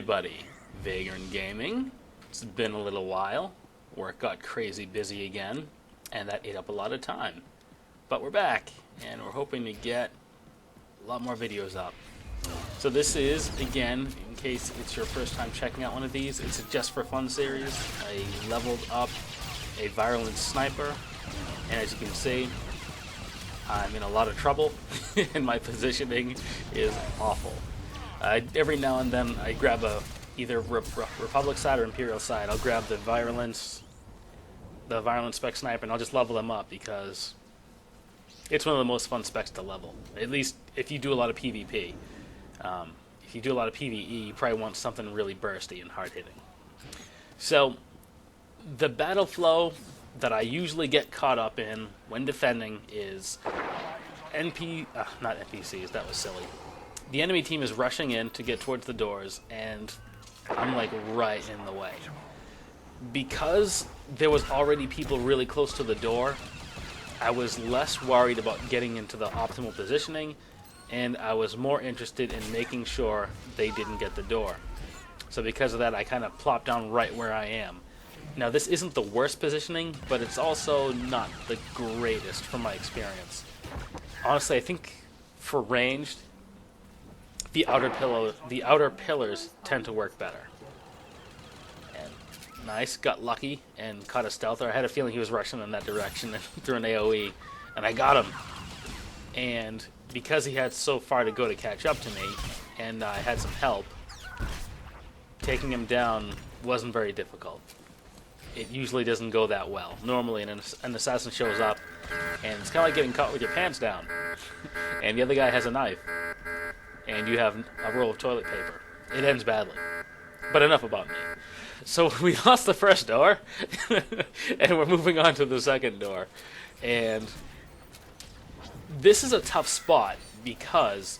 everybody, Vagran Gaming. It's been a little while. Work got crazy busy again, and that ate up a lot of time. But we're back, and we're hoping to get a lot more videos up. So this is, again, in case it's your first time checking out one of these, it's a Just for Fun series. I leveled up a Virulence Sniper, and as you can see, I'm in a lot of trouble, and my positioning is awful. Every now and then I grab either Republic side or Imperial side. I'll grab the Virulence spec sniper, and I'll just level them up because it's one of the most fun specs to level. At least if you do a lot of PvP. If you do a lot of PvE, you probably want something really bursty and hard hitting. So the battle flow that I usually get caught up in when defending is not NPCs. That was silly. The enemy team is rushing in to get towards the doors, and I'm like right in the way. Because there was already people really close to the door, I was less worried about getting into the optimal positioning, and I was more interested in making sure they didn't get the door. So because of that, I kind of plopped down right where I am. Now this isn't the worst positioning, but it's also not the greatest from my experience. Honestly, I think for ranged, the outer pillars tend to work better. And nice, got lucky and caught a stealther. I had a feeling he was rushing in that direction and threw an AoE, and I got him. And because he had so far to go to catch up to me, and I had some help, taking him down wasn't very difficult. It usually doesn't go that well. Normally an assassin shows up, and it's kind of like getting caught with your pants down. And the other guy has a knife, and you have a roll of toilet paper. It ends badly. But enough about me. So we lost the first door, and we're moving on to the second door. And this is a tough spot because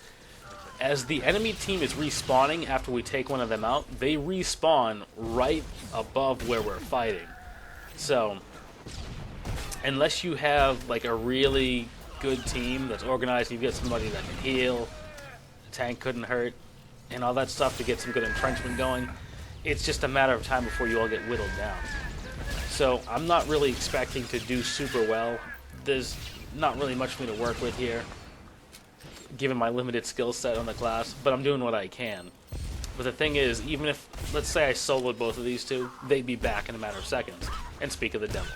as the enemy team is respawning after we take one of them out, they respawn right above where we're fighting. So unless you have like a really good team that's organized, you've got somebody that can heal, tank couldn't hurt, and all that stuff to get some good entrenchment going, it's just a matter of time before you all get whittled down. So I'm not really expecting to do super well. There's not really much for me to work with here, given my limited skill set on the class, but I'm doing what I can. But the thing is, even if, let's say I soloed both of these two, they'd be back in a matter of seconds. And speak of the devil.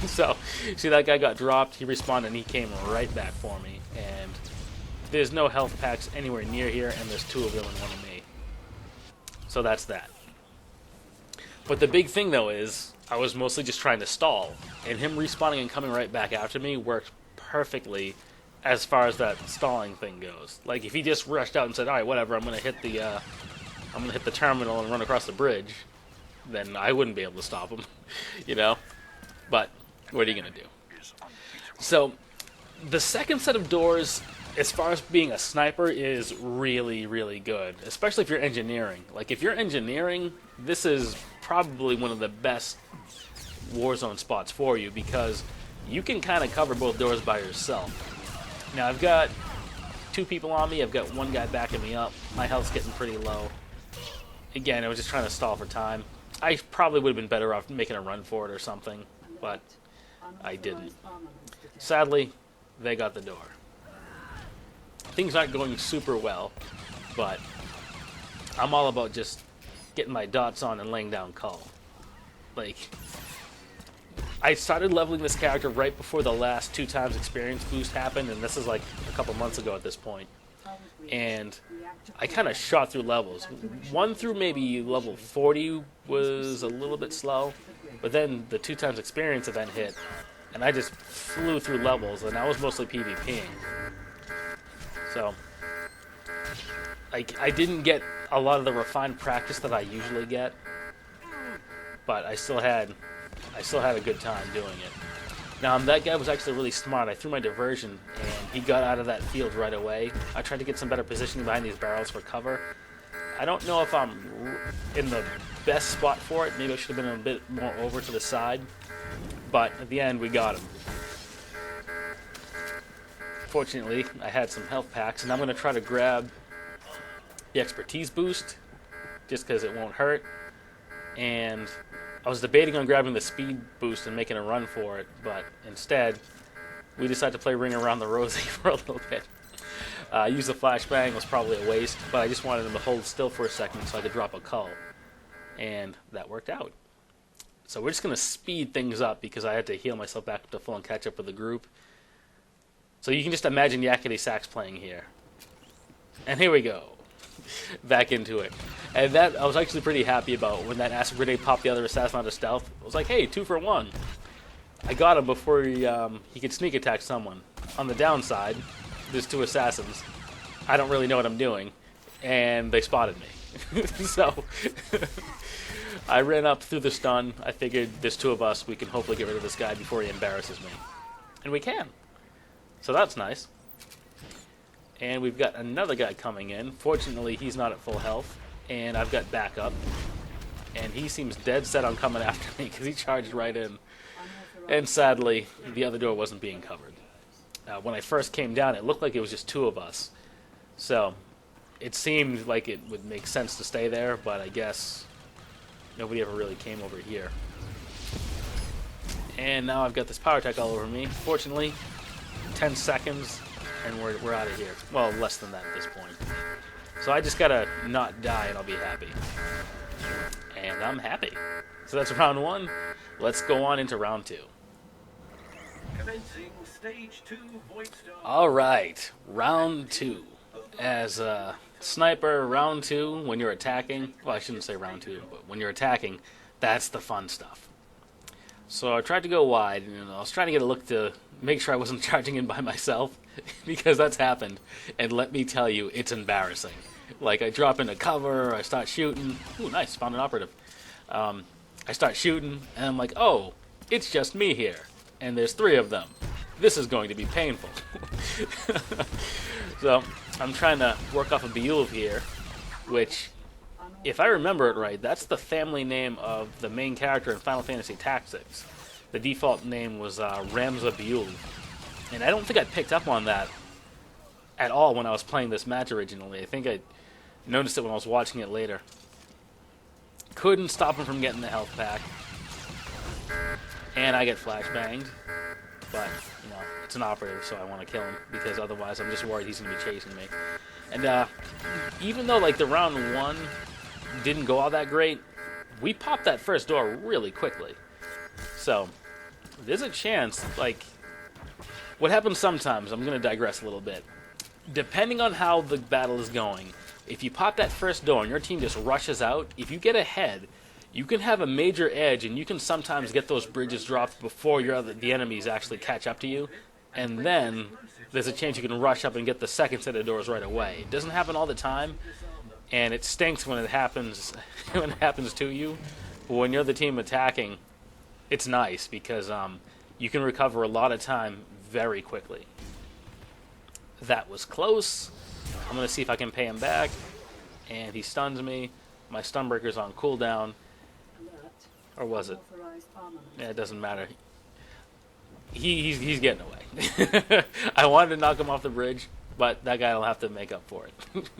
So, see, that guy got dropped, he respawned, and he came right back for me. And there's no health packs anywhere near here, and there's two of them and one of me. So that's that. But the big thing, though, is I was mostly just trying to stall. And him respawning and coming right back after me worked perfectly as far as that stalling thing goes. Like, if he just rushed out and said, alright, whatever, I'm gonna hit the terminal and run across the bridge, then I wouldn't be able to stop him. You know? But what are you gonna do? So the second set of doors, as far as being a sniper, is really, really good. Especially if you're engineering. Like, if you're engineering, this is probably one of the best Warzone spots for you, because you can kind of cover both doors by yourself. Now, I've got two people on me. I've got one guy backing me up. My health's getting pretty low. Again, I was just trying to stall for time. I probably would have been better off making a run for it or something, but I didn't. Sadly, they got the door. Things aren't going super well, but I'm all about just getting my dots on and laying down Cull. Like, I started leveling this character right before the last 2 times experience boost happened, and this is like a couple months ago at this point. And I kind of shot through levels. 1 through maybe level 40 was a little bit slow, but then the 2 times experience event hit, and I just flew through levels, and I was mostly PvPing. So I didn't get a lot of the refined practice that I usually get, but I still had a good time doing it. Now, that guy was actually really smart. I threw my diversion, and he got out of that field right away. I tried to get some better positioning behind these barrels for cover. I don't know if I'm in the best spot for it. Maybe I should have been a bit more over to the side. But at the end, we got him. Fortunately, I had some health packs, and I'm going to try to grab the expertise boost just because it won't hurt. And I was debating on grabbing the speed boost and making a run for it, but instead, we decided to play Ring Around the Rosie for a little bit. Use the flashbang was probably a waste, but I just wanted him to hold still for a second so I could drop a Cull. And that worked out. So we're just going to speed things up because I had to heal myself back up to full and catch up with the group. So you can just imagine Yakety Sax playing here. And here we go. Back into it. And that I was actually pretty happy about when that acid grenade popped the other assassin out of stealth. I was like, hey, 2 for 1. I got him before he could sneak attack someone. On the downside, there's 2 assassins. I don't really know what I'm doing. And they spotted me. So I ran up through the stun. I figured there's 2 of us. We can hopefully get rid of this guy before he embarrasses me. And we can. So that's nice. And we've got another guy coming in. Fortunately, he's not at full health. And I've got backup. And he seems dead set on coming after me because he charged right in. And sadly, the other door wasn't being covered. When I first came down, it looked like it was just 2 of us. So it seemed like it would make sense to stay there, but I guess nobody ever really came over here. And now I've got this power attack all over me. Fortunately, 10 seconds, and we're out of here. Well, less than that at this point. So I just gotta not die, and I'll be happy. And I'm happy. So that's round 1. Let's go on into round 2. Commencing stage 2 Voidstar. All right, round 2. As a sniper, round 2, when you're attacking, well, I shouldn't say round 2, but when you're attacking, that's the fun stuff. So I tried to go wide, and I was trying to get a look to make sure I wasn't charging in by myself, because that's happened, and let me tell you, it's embarrassing. Like, I drop into cover, I start shooting. Ooh, nice, found an operative. I start shooting, and I'm like, oh, it's just me here, and there's 3 of them. This is going to be painful. So I'm trying to work off a Beulve here, which, if I remember it right, that's the family name of the main character in Final Fantasy Tactics. The default name was Ramza Beulve. And I don't think I picked up on that at all when I was playing this match originally. I think I noticed it when I was watching it later. Couldn't stop him from getting the health pack. And I get flashbanged. But, you know, it's an operative, so I want to kill him, because otherwise I'm just worried he's going to be chasing me. And even though, like, the round 1 didn't go all that great, we popped that first door really quickly. So, there's a chance, like, what happens sometimes, I'm going to digress a little bit. Depending on how the battle is going, if you pop that first door and your team just rushes out, if you get ahead, you can have a major edge, and you can sometimes get those bridges dropped before the enemies actually catch up to you, and then there's a chance you can rush up and get the second set of doors right away. It doesn't happen all the time, and it stinks when it happens when it happens to you. But when you're the team attacking, it's nice because you can recover a lot of time very quickly. That was close. I'm going to see if I can pay him back, and he stuns me. My stun breaker's on cooldown. Or was it? Yeah, it doesn't matter. He's getting away. I wanted to knock him off the bridge, but that guy will have to make up for it.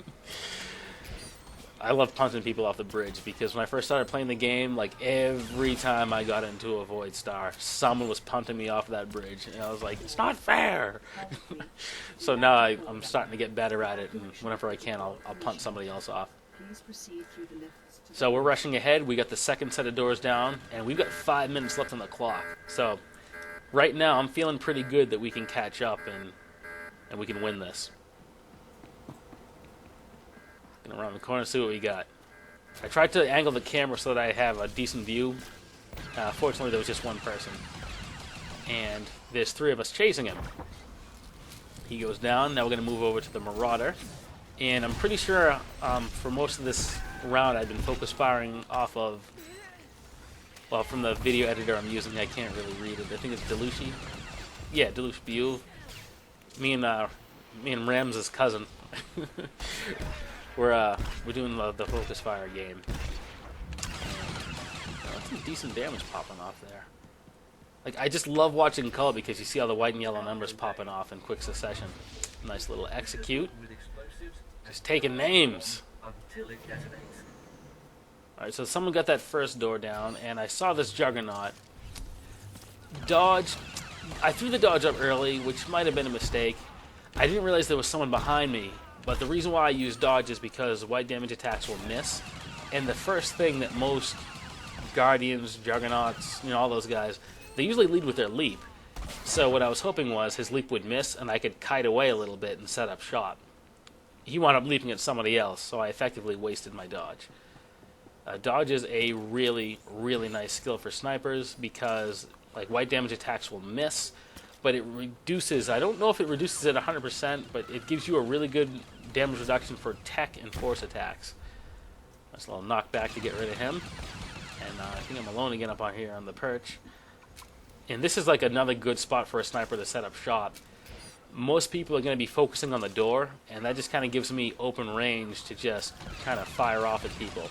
I love punching people off the bridge because when I first started playing the game, like every time I got into a Voidstar, someone was punting me off that bridge, and I was like, it's not fair. So now I'm starting to get better at it, and whenever I can, I'll punt somebody else off. So we're rushing ahead. We got the second set of doors down, and we've got 5 minutes left on the clock. So right now, I'm feeling pretty good that we can catch up and we can win this. Gonna run the corner, see what we got. I tried to angle the camera so that I have a decent view. Fortunately, there was just one person, and there's 3 of us chasing him. He goes down. Now we're gonna move over to the Marauder. And I'm pretty sure for most of this round I've been focus firing off of, well, from the video editor I'm using. I can't really read it. I think it's Delushi. Yeah, Delush Beulve. Me and Ram's cousin. We're doing the focus fire game. That's some decent damage popping off there. Like, I just love watching Cull because you see all the white and yellow numbers popping off in quick succession. Nice little execute. Just taking names. Alright, so someone got that first door down, and I saw this Juggernaut. Dodge. I threw the dodge up early, which might have been a mistake. I didn't realize there was someone behind me, but the reason why I use dodge is because white damage attacks will miss. And the first thing that most Guardians, Juggernauts, you know, all those guys, they usually lead with their leap. So what I was hoping was his leap would miss, and I could kite away a little bit and set up shot. He wound up leaping at somebody else, so I effectively wasted my dodge. Dodge is a really, really nice skill for snipers because like white damage attacks will miss, but it reduces, I don't know if it reduces it 100%, but it gives you a really good damage reduction for tech and force attacks. Nice little knockback to get rid of him. And I think I'm alone again up on here on the perch. And this is like another good spot for a sniper to set up shot. Most people are going to be focusing on the door, and that just kind of gives me open range to just kind of fire off at people.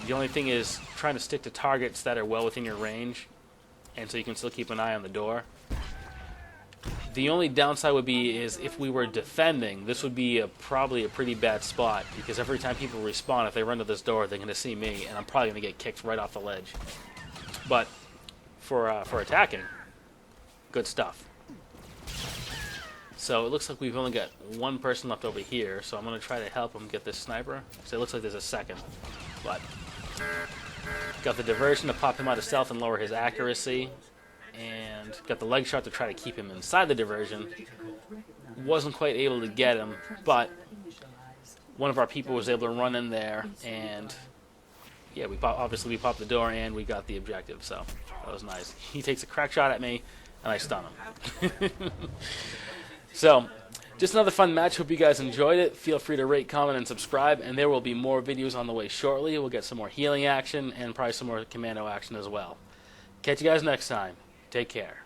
The only thing is trying to stick to targets that are well within your range, and so you can still keep an eye on the door. The only downside would be is if we were defending, this would be probably a pretty bad spot, because every time people respawn, if they run to this door, they're going to see me, and I'm probably going to get kicked right off the ledge. But for attacking, good stuff. So it looks like we've only got one person left over here, so I'm going to try to help him get this sniper. So it looks like there's a second, but got the diversion to pop him out of stealth and lower his accuracy, and got the leg shot to try to keep him inside the diversion. Wasn't quite able to get him, but one of our people was able to run in there, and yeah, obviously we popped the door and we got the objective, so that was nice. He takes a crack shot at me, and I stun him. So, just another fun match. Hope you guys enjoyed it. Feel free to rate, comment, and subscribe, and there will be more videos on the way shortly. We'll get some more healing action and probably some more commando action as well. Catch you guys next time. Take care.